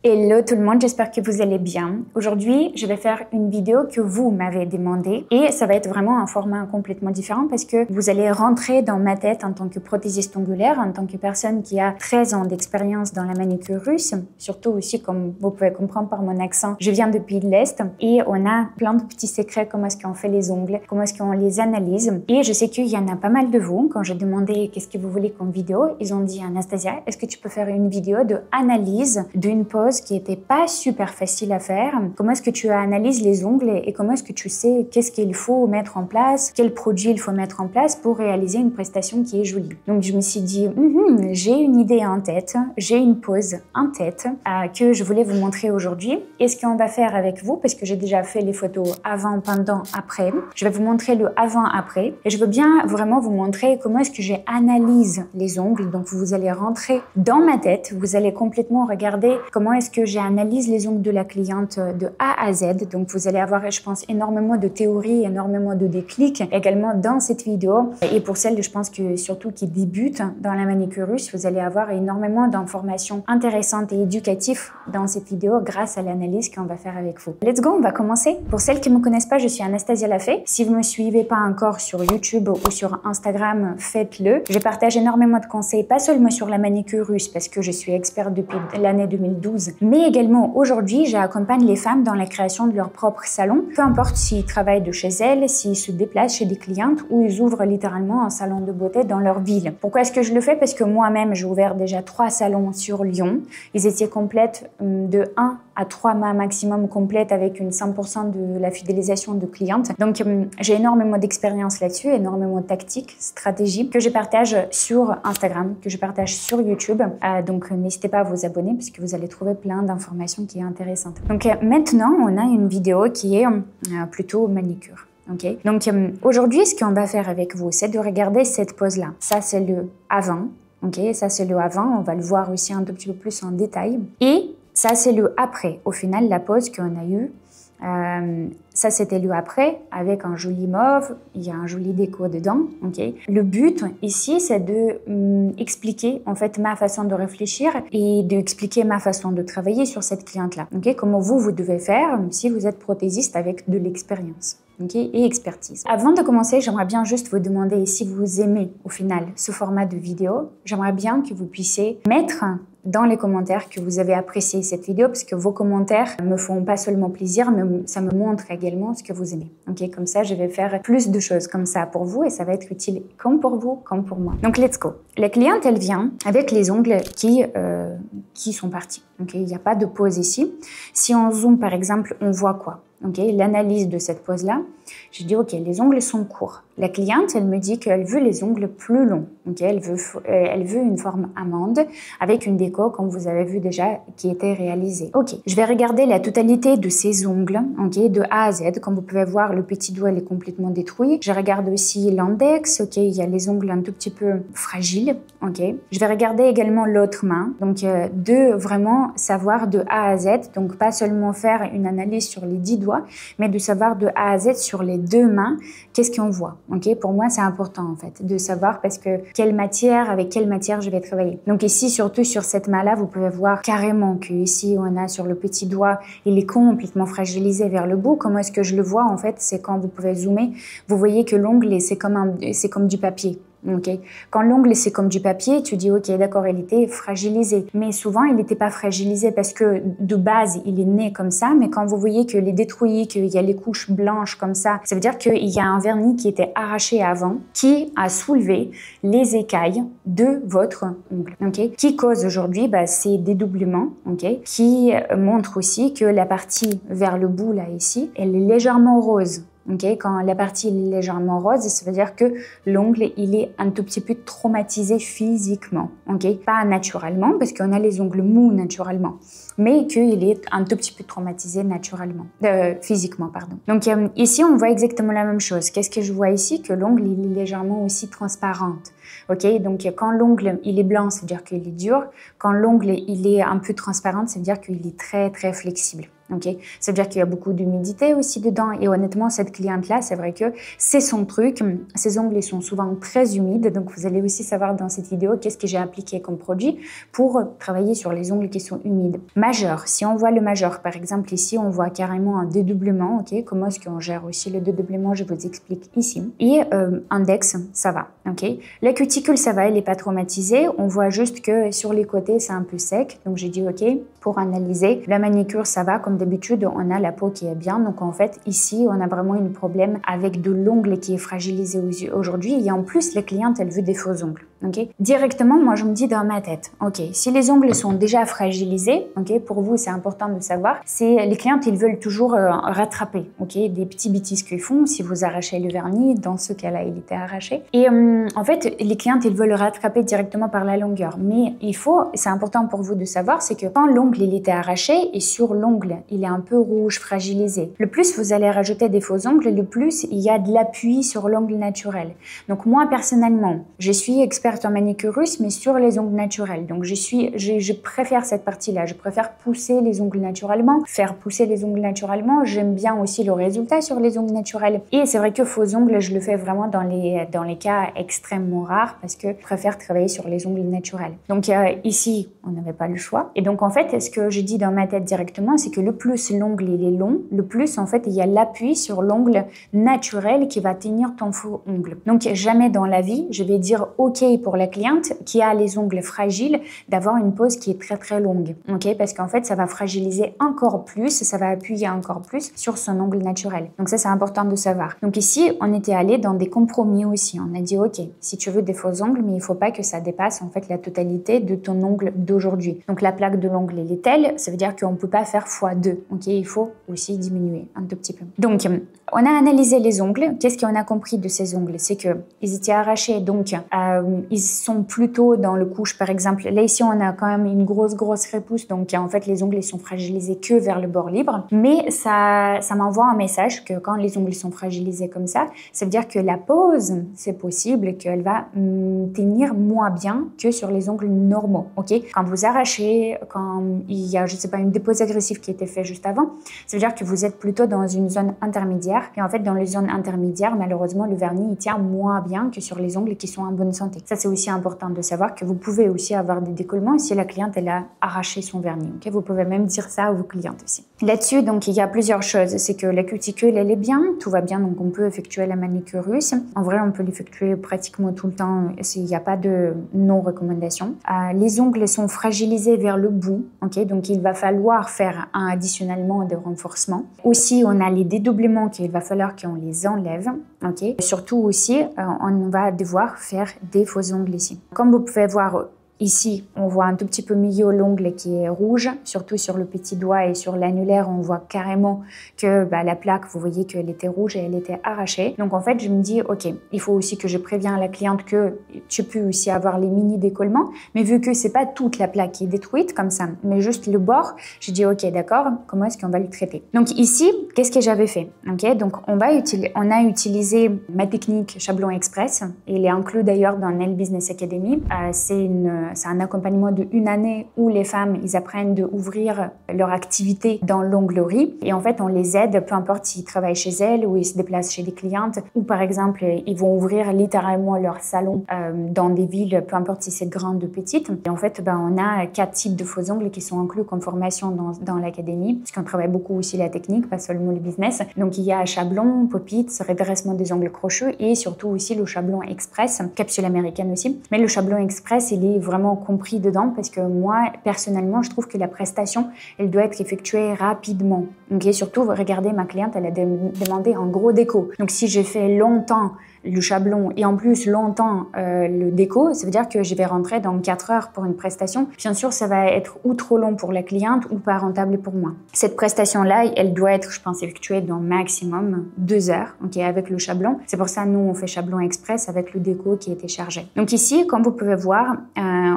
Hello tout le monde, j'espère que vous allez bien. Aujourd'hui, je vais faire une vidéo que vous m'avez demandé et ça va être vraiment un format complètement différent parce que vous allez rentrer dans ma tête en tant que prothésiste ongulaire, en tant que personne qui a 13 ans d'expérience dans la manucure russe. Surtout aussi, comme vous pouvez comprendre par mon accent, je viens depuis l'Est et on a plein de petits secrets, comment est-ce qu'on fait les ongles, comment est-ce qu'on les analyse. Et je sais qu'il y en a pas mal de vous. Quand j'ai demandé qu'est-ce que vous voulez comme vidéo, ils ont dit Anastasia, est-ce que tu peux faire une vidéo de analyse d'une pose qui était pas super facile à faire? Comment est-ce que tu analyses les ongles et comment est-ce que tu sais qu'est-ce qu'il faut mettre en place, quel produit il faut mettre en place pour réaliser une prestation qui est jolie? Donc je me suis dit, j'ai une idée en tête, j'ai une pose en tête que je voulais vous montrer aujourd'hui. Et ce qu'on va faire avec vous, parce que j'ai déjà fait les photos avant, pendant, après, je vais vous montrer le avant-après et je veux bien vraiment vous montrer comment est-ce que j'analyse les ongles. Donc vous allez rentrer dans ma tête, vous allez complètement regarder comment est-ce que j'analyse les ongles de la cliente de A à Z. Donc vous allez avoir, je pense, énormément de théories, énormément de déclics également dans cette vidéo. Et pour celles, je pense que surtout qui débutent dans la manucure russe, vous allez avoir énormément d'informations intéressantes et éducatives dans cette vidéo grâce à l'analyse qu'on va faire avec vous. Let's go, on va commencer. Pour celles qui ne me connaissent pas, je suis Anastasia Lafay. Si vous ne me suivez pas encore sur YouTube ou sur Instagram, faites-le. Je partage énormément de conseils, pas seulement sur la manucure russe parce que je suis experte depuis l'année 2012, mais également aujourd'hui, j'accompagne les femmes dans la création de leur propre salon, peu importe s'ils travaillent de chez elles, s'ils se déplacent chez des clientes ou ils ouvrent littéralement un salon de beauté dans leur ville. Pourquoi est-ce que je le fais? Parce que moi-même, j'ai ouvert déjà 3 salons sur Lyon. Ils étaient complètes de 1 à 3 mois maximum complètes avec une 100% de la fidélisation de clientes. Donc, j'ai énormément d'expérience là-dessus, énormément de tactiques, stratégies que je partage sur Instagram, que je partage sur YouTube. Donc, n'hésitez pas à vous abonner parce que vous allez trouver plein d'informations qui sont intéressantes. Donc, maintenant, on a une vidéo qui est plutôt manucure. Okay. Donc, aujourd'hui, ce qu'on va faire avec vous, c'est de regarder cette pose-là. Ça, c'est le avant. Okay. Ça, c'est le avant. On va le voir aussi un tout petit peu plus en détail. Et ça, c'est le après. Au final, la pose qu'on a eue, ça, c'était le après avec un joli mauve. Il y a un joli déco dedans. Okay. Le but ici, c'est de expliquer en fait ma façon de réfléchir et d'expliquer ma façon de travailler sur cette cliente-là. Okay. Comment vous devez faire si vous êtes prothésiste avec de l'expérience. Okay, et expertise. Avant de commencer, j'aimerais bien juste vous demander si vous aimez au final ce format de vidéo. J'aimerais bien que vous puissiez mettre dans les commentaires que vous avez apprécié cette vidéo parce que vos commentaires me font pas seulement plaisir, mais ça me montre également ce que vous aimez. Okay, comme ça, je vais faire plus de choses comme ça pour vous et ça va être utile comme pour vous, comme pour moi. Donc, let's go. La cliente, elle vient avec les ongles qui sont partis. Okay, il n'y a pas de pause ici. Si on zoome, par exemple, on voit quoi? Okay, l'analyse de cette pose-là, je dis, ok, les ongles sont courts. La cliente, elle me dit qu'elle veut les ongles plus longs. Okay, elle veut une forme amande avec une déco, comme vous avez vu déjà, qui était réalisée. Ok, je vais regarder la totalité de ces ongles, okay, de A à Z. Comme vous pouvez voir, le petit doigt il est complètement détruit. Je regarde aussi l'index. Ok, il y a les ongles un tout petit peu fragiles. Ok, je vais regarder également l'autre main. Donc, de vraiment savoir de A à Z. Donc, pas seulement faire une analyse sur les 10 doigts, mais de savoir de A à Z sur les 2 mains, qu'est-ce qu'on voit. Okay, pour moi, c'est important en fait de savoir parce que avec quelle matière je vais travailler. Donc ici, surtout sur cette main-là, vous pouvez voir carrément que ici, on a sur le petit doigt, il est complètement fragilisé vers le bout. Comment est-ce que je le vois en fait? C'est quand vous pouvez zoomer, vous voyez que l'ongle, c'est comme du papier. Okay. Quand l'ongle c'est comme du papier, tu dis ok d'accord, il était fragilisé, mais souvent il n'était pas fragilisé parce que de base il est né comme ça, mais quand vous voyez qu'il est détruit, qu'il y a les couches blanches comme ça veut dire qu'il y a un vernis qui était arraché avant, qui a soulevé les écailles de votre ongle, okay. Qui cause aujourd'hui ces dédoublements, okay, qui montre aussi que la partie vers le bout là ici, elle est légèrement rose. Okay, quand la partie est légèrement rose, ça veut dire que l'ongle il est un tout petit peu traumatisé physiquement, okay? Pas naturellement parce qu'on a les ongles mous naturellement, mais qu'il est un tout petit peu traumatisé naturellement, physiquement pardon. Donc ici on voit exactement la même chose. Qu'est-ce que je vois ici? Que l'ongle il est légèrement aussi transparente. Ok, donc quand l'ongle il est blanc, ça veut dire qu'il est dur. Quand l'ongle il est un peu transparent, ça veut dire qu'il est très très flexible. Ok, ça veut dire qu'il y a beaucoup d'humidité aussi dedans. Et honnêtement, cette cliente-là, c'est vrai que c'est son truc. Ses ongles ils sont souvent très humides. Donc, vous allez aussi savoir dans cette vidéo qu'est-ce que j'ai appliqué comme produit pour travailler sur les ongles qui sont humides. Majeur, si on voit le majeur, par exemple ici, on voit carrément un dédoublement. Ok, comment est-ce qu'on gère aussi le dédoublement? Je vous explique ici. Et index, ça va. Ok, la cuticule, ça va, elle n'est pas traumatisée. On voit juste que sur les côtés, c'est un peu sec. Donc, j'ai dit ok, pour analyser. La manicure, ça va. Comme d'habitude, on a la peau qui est bien. Donc, en fait, ici, on a vraiment un problème avec de l'ongle qui est fragilisé aujourd'hui. Et en plus, la cliente, elle veut des faux ongles. Okay. Directement, moi, je me dis dans ma tête, ok, si les ongles sont déjà fragilisés, ok, pour vous, c'est important de savoir, c'est les clientes, ils veulent toujours rattraper, ok, des petits bêtises qu'ils font. Si vous arrachez le vernis, dans ce cas-là, il était arraché. Et en fait, les clientes, ils veulent rattraper directement par la longueur. Mais c'est important pour vous de savoir, c'est que quand l'ongle, il était arraché et sur l'ongle, il est un peu rouge, fragilisé. Le plus vous allez rajouter des faux ongles, le plus il y a de l'appui sur l'ongle naturel. Donc moi, personnellement, je suis experte en manicurus, mais sur les ongles naturels. Donc je préfère cette partie-là. Je préfère pousser les ongles naturellement, faire pousser les ongles naturellement. J'aime bien aussi le résultat sur les ongles naturels. Et c'est vrai que faux ongles, je le fais vraiment dans les cas extrêmement rares parce que je préfère travailler sur les ongles naturels. Donc ici, on n'avait pas le choix. Et donc en fait, ce que je dis dans ma tête directement, c'est que le plus l'ongle il est long, le plus en fait il y a l'appui sur l'ongle naturel qui va tenir ton faux ongle. Donc jamais dans la vie, je vais dire ok pour la cliente qui a les ongles fragiles d'avoir une pose qui est très très longue. Ok, parce qu'en fait ça va fragiliser encore plus, ça va appuyer encore plus sur son ongle naturel. Donc ça c'est important de savoir. Donc ici on était allé dans des compromis aussi. On a dit ok, si tu veux des faux ongles, mais il faut pas que ça dépasse en fait la totalité de ton ongle d'aujourd'hui. Donc la plaque de l'ongle elle est telle, ça veut dire qu'on peut pas faire x2. Ok, il faut aussi diminuer un tout petit peu. Donc on a analysé les ongles. Qu'est-ce qu'on a compris de ces ongles? C'est que ils étaient arrachés, donc ils sont plutôt dans le couche, par exemple. Là ici on a quand même une grosse repousse, donc en fait les ongles ils sont fragilisés que vers le bord libre. Mais ça m'envoie un message que quand les ongles sont fragilisés comme ça veut dire que la pose, c'est possible qu'elle va tenir moins bien que sur les ongles normaux. Ok, quand vous arrachez, quand il y a, je sais pas, une dépose agressive qui a été faite juste avant, ça veut dire que vous êtes plutôt dans une zone intermédiaire. Et en fait, dans les zones intermédiaires, malheureusement, le vernis il tient moins bien que sur les ongles qui sont en bonne santé. Ça, c'est aussi important de savoir que vous pouvez aussi avoir des décollements si la cliente elle a arraché son vernis. Okay, vous pouvez même dire ça à vos clientes aussi. Là-dessus, donc il y a plusieurs choses. C'est que la cuticule elle est bien, tout va bien, donc on peut effectuer la manicurus. En vrai, on peut l'effectuer pratiquement tout le temps. Il n'y a pas de non-recommandation. Les ongles sont fragilisés vers le bout. Ok, donc il va falloir faire additionnellement de renforcement. Aussi, on a les dédoublements qu'il va falloir qu'on les enlève. Ok, surtout aussi, on va devoir faire des faux ongles ici. Comme vous pouvez voir ici, on voit un tout petit peu mieux l'ongle qui est rouge, surtout sur le petit doigt et sur l'annulaire, on voit carrément que la plaque, vous voyez qu'elle était rouge et elle était arrachée. Donc en fait, je me dis, ok, il faut aussi que je préviens la cliente que tu peux aussi avoir les mini décollements, mais vu que c'est pas toute la plaque qui est détruite comme ça, mais juste le bord, j'ai dit, ok, d'accord, comment est-ce qu'on va le traiter? Donc ici, qu'est-ce que j'avais fait? Ok, donc on a utilisé ma technique Chablon Express, et il est inclus d'ailleurs dans Nail Business Academy. C'est un accompagnement de 1 année où les femmes, ils apprennent de ouvrir leur activité dans l'onglerie. Et en fait, on les aide, peu importe s'ils travaillent chez elles ou ils se déplacent chez des clientes, ou par exemple, ils vont ouvrir littéralement leur salon dans des villes, peu importe si c'est grande ou petite. Et en fait, on a 4 types de faux ongles qui sont inclus comme formation dans l'académie, parce qu'on travaille beaucoup aussi la technique, pas seulement le business. Donc, il y a Chablon, Pop-it, redressement des ongles crochus et surtout aussi le Chablon Express, capsule américaine aussi. Mais le Chablon Express, il est vraiment compris dedans parce que moi, personnellement, je trouve que la prestation, elle doit être effectuée rapidement. Okay, surtout, regardez, ma cliente, elle a demandé un gros déco. Donc, si j'ai fait longtemps le chablon et en plus longtemps le déco, ça veut dire que je vais rentrer dans 4 heures pour une prestation. Bien sûr, ça va être ou trop long pour la cliente ou pas rentable pour moi. Cette prestation-là, elle doit être, je pense, effectuée dans maximum 2 heures, ok, avec le chablon. C'est pour ça, nous, on fait Chablon Express avec le déco qui était chargé. Donc ici, comme vous pouvez voir,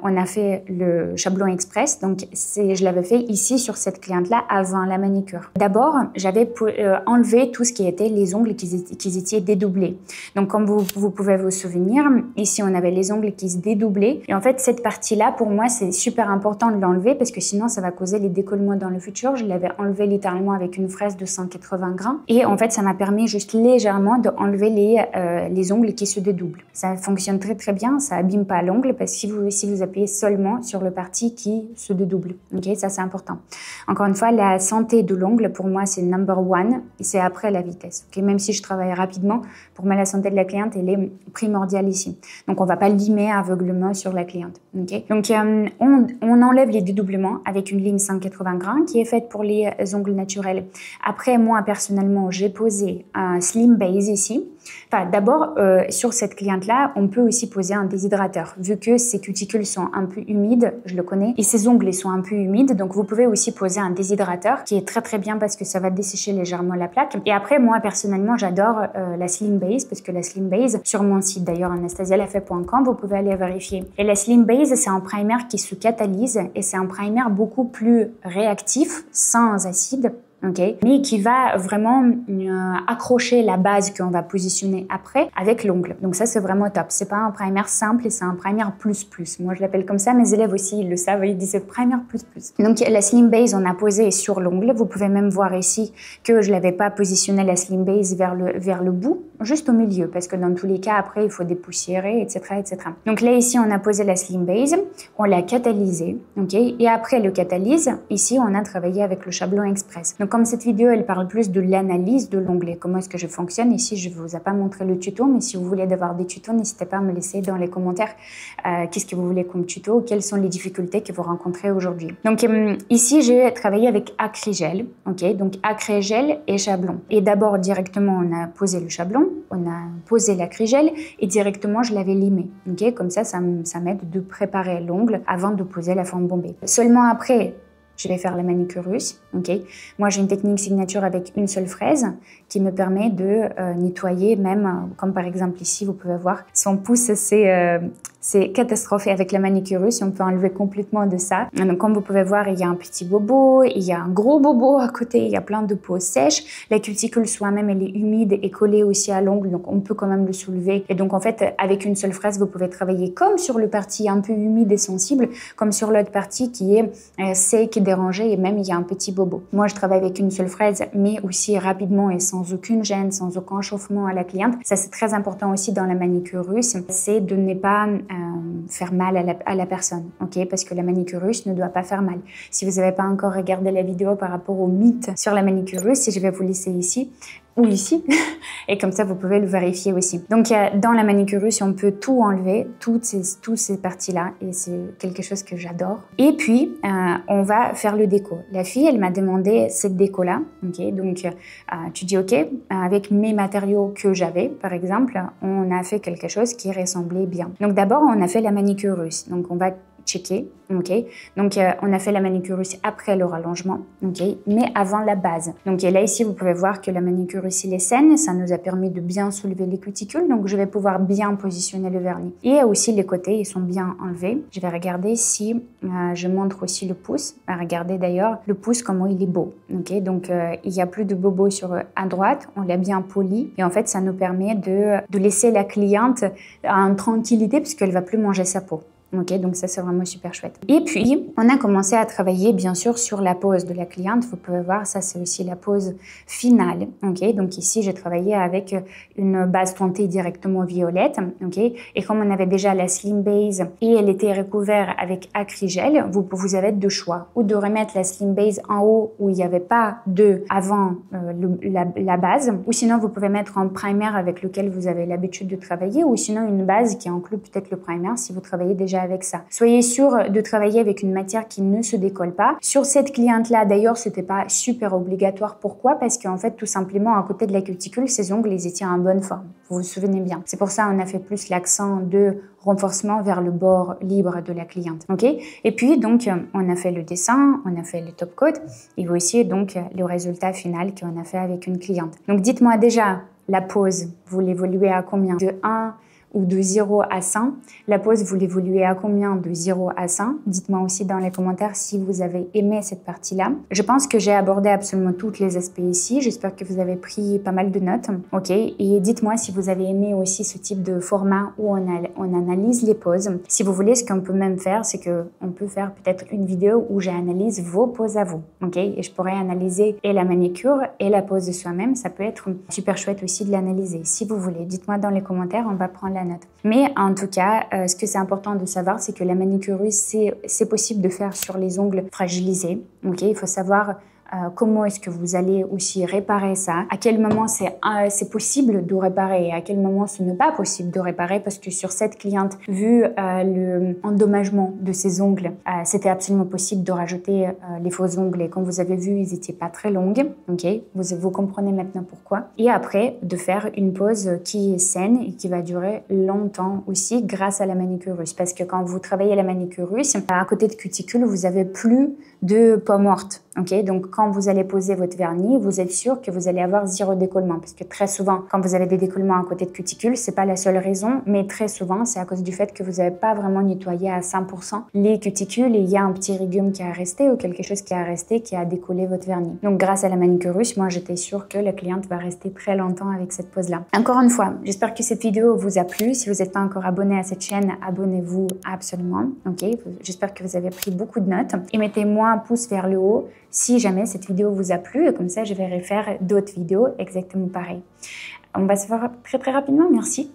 on a fait le Chablon Express. Donc, je l'avais fait ici sur cette cliente-là avant la manicure. D'abord, j'avais enlevé tout ce qui était les ongles qui étaient dédoublés. Donc, comme vous pouvez vous souvenir, ici on avait les ongles qui se dédoublaient. Et en fait, cette partie-là, pour moi, c'est super important de l'enlever parce que sinon, ça va causer les décollements dans le futur. Je l'avais enlevé littéralement avec une fraise de 180 grammes. Et en fait, ça m'a permis juste légèrement d'enlever les ongles qui se dédoublent. Ça fonctionne très très bien, ça abîme pas l'ongle parce que si vous appuyez seulement sur le parti qui se dédouble. Ok, ça c'est important. Encore une fois, la santé de l'ongle, pour moi, c'est number one et c'est après la vitesse. Ok, même si je travaille rapidement, pour moi, la santé de la cliente, elle est primordiale ici. Donc, on va pas limer aveuglement sur la cliente. Okay. Donc, on enlève les dédoublements avec une ligne 180 grammes qui est faite pour les ongles naturels. Après, moi, personnellement, j'ai posé un slim base ici. Enfin, d'abord, sur cette cliente-là, on peut aussi poser un déshydrateur. Vu que ses cuticules sont un peu humides, je le connais, et ses ongles sont un peu humides, donc vous pouvez aussi poser un déshydrateur qui est très très bien parce que ça va dessécher légèrement la plaque. Et après, moi, personnellement, j'adore la Slim Base parce que la Slim Base, sur mon site d'ailleurs, anastasialafay.com, vous pouvez aller vérifier. Et la Slim Base, c'est un primer qui se catalyse et c'est un primer beaucoup plus réactif, sans acide. Okay. Mais qui va vraiment accrocher la base qu'on va positionner après avec l'ongle. Donc ça, c'est vraiment top. C'est pas un primer simple, c'est un primer plus plus. Moi, je l'appelle comme ça. Mes élèves aussi, ils le savent. Ils disent primer plus plus. Donc la Slim Base, on a posé sur l'ongle. Vous pouvez même voir ici que je l'avais pas positionné la Slim Base vers le bout, juste au milieu, parce que dans tous les cas, après, il faut dépoussiérer, etc., etc. Donc là, ici, on a posé la Slim Base, on l'a catalysé, ok. Et après le catalyse, ici, on a travaillé avec le Chablon Express. Donc comme cette vidéo, elle parle plus de l'analyse de l'onglet, comment est-ce que je fonctionne. Ici, je ne vous ai pas montré le tuto, mais si vous voulez avoir des tutos, n'hésitez pas à me laisser dans les commentaires qu'est-ce que vous voulez comme tuto, quelles sont les difficultés que vous rencontrez aujourd'hui. Donc ici, j'ai travaillé avec Acrygel, ok. Donc Acrygel et Chablon. Et d'abord, directement, on a posé le Chablon, on a posé l'Acrygel et directement, je l'avais limé, ok. Comme ça m'aide de préparer l'ongle avant de poser la forme bombée. Seulement après, je vais faire la manucure russe, ok. Moi, j'ai une technique signature avec une seule fraise qui me permet de nettoyer même, comme par exemple ici, vous pouvez voir, son pouce, c'est catastrophe. Et avec la manucure russe, on peut enlever complètement de ça. Donc, comme vous pouvez voir, il y a un petit bobo, il y a un gros bobo à côté, il y a plein de peau sèche. La cuticule soi-même, elle est humide et collée aussi à l'ongle, donc on peut quand même le soulever. Et donc, en fait, avec une seule fraise, vous pouvez travailler comme sur le parti un peu humide et sensible, comme sur l'autre partie qui est sec, dérangé et même il y a un petit bobo. Moi, je travaille avec une seule fraise, mais aussi rapidement et sans aucune gêne, sans aucun chauffement à la cliente. Ça, c'est très important aussi dans la manucure russe, c'est de ne pas faire mal à la personne, ok? Parce que la manucure russe ne doit pas faire mal. Si vous n'avez pas encore regardé la vidéo par rapport au mythe sur la manucure russe, je vais vous laisser ici ou ici, et comme ça vous pouvez le vérifier aussi. Donc dans la manucure russe, on peut tout enlever, toutes ces parties-là, et c'est quelque chose que j'adore. Et puis on va faire le déco. La fille, elle m'a demandé cette déco-là, ok. Donc tu dis ok, avec mes matériaux que j'avais, par exemple, on a fait quelque chose qui ressemblait bien. Donc d'abord, on a fait la manucure russe. Donc on va checker, ok. Donc on a fait la manucure russe après le rallongement, ok, mais avant la base. Donc là ici vous pouvez voir que la manucure russe il est saine, ça nous a permis de bien soulever les cuticules, donc je vais pouvoir bien positionner le vernis. Et aussi les côtés ils sont bien enlevés. Je vais regarder si je montre aussi le pouce. Regardez d'ailleurs le pouce comment il est beau, ok. Donc il y a plus de bobos à droite, on l'a bien poli et en fait ça nous permet de laisser la cliente en tranquillité puisqu'elle va plus manger sa peau. Ok, donc ça c'est vraiment super chouette. Et puis on a commencé à travailler bien sûr sur la pose de la cliente. Vous pouvez voir, ça c'est aussi la pose finale. Ok, donc ici j'ai travaillé avec une base teintée directement violette. Ok, et comme on avait déjà la Slim Base et elle était recouverte avec Acrygel, vous avez deux choix, ou de remettre la Slim Base en haut où il n'y avait pas de avant la base, ou sinon vous pouvez mettre un primer avec lequel vous avez l'habitude de travailler, ou sinon une base qui inclut peut-être le primer si vous travaillez déjà avec ça. Soyez sûr de travailler avec une matière qui ne se décolle pas. Sur cette cliente-là, d'ailleurs, c'était pas super obligatoire. Pourquoi? Parce qu'en fait, tout simplement, à côté de la cuticule, ses ongles, ils étaient en bonne forme. Vous vous souvenez bien. C'est pour ça qu'on a fait plus l'accent de renforcement vers le bord libre de la cliente. Ok? Et puis, donc, on a fait le dessin, on a fait le top coat, et voici donc le résultat final qu'on a fait avec une cliente. Donc, dites-moi déjà, la pose, vous l'évoluez à combien? De 1 ou de 0 à 100. La pose, vous l'évoluez à combien de 0 à 100? Dites-moi aussi dans les commentaires si vous avez aimé cette partie-là. Je pense que j'ai abordé absolument tous les aspects ici. J'espère que vous avez pris pas mal de notes. Ok, et dites-moi si vous avez aimé aussi ce type de format où on analyse les poses. Si vous voulez, ce qu'on peut même faire, c'est qu'on peut faire peut-être une vidéo où j'analyse vos poses à vous. Ok, et je pourrais analyser et la manicure et la pose de soi-même. Ça peut être super chouette aussi de l'analyser. Si vous voulez, dites-moi dans les commentaires, on va prendre la note. Mais en tout cas, ce que c'est important de savoir, c'est que la manicure russe, c'est possible de faire sur les ongles fragilisés. Ok, il faut savoir comment est-ce que vous allez aussi réparer ça, à quel moment c'est possible de réparer et à quel moment ce n'est pas possible de réparer, parce que sur cette cliente, vu le endommagement de ses ongles, c'était absolument possible de rajouter les faux ongles, et comme vous avez vu, ils n'étaient pas très longs. Ok, vous comprenez maintenant pourquoi. Et après, de faire une pose qui est saine et qui va durer longtemps aussi grâce à la manicure russe, parce que quand vous travaillez la manicure russe, à côté de cuticule, vous avez plus de peau morte. Ok, donc quand vous allez poser votre vernis, vous êtes sûr que vous allez avoir 0 décollement, parce que très souvent, quand vous avez des décollements à côté de cuticule, c'est pas la seule raison, mais très souvent, c'est à cause du fait que vous n'avez pas vraiment nettoyé à 100% les cuticules et il y a un petit rigume qui a resté ou quelque chose qui a resté, qui a décollé votre vernis. Donc grâce à la manicure russe, moi j'étais sûre que la cliente va rester très longtemps avec cette pose-là. Encore une fois, j'espère que cette vidéo vous a plu. Si vous n'êtes pas encore abonné à cette chaîne, abonnez-vous absolument. Ok, j'espère que vous avez pris beaucoup de notes et mettez-moi un pouce vers le haut si jamais cette vidéo vous a plu, et comme ça je vais refaire d'autres vidéos exactement pareilles. On va se voir très très rapidement, merci.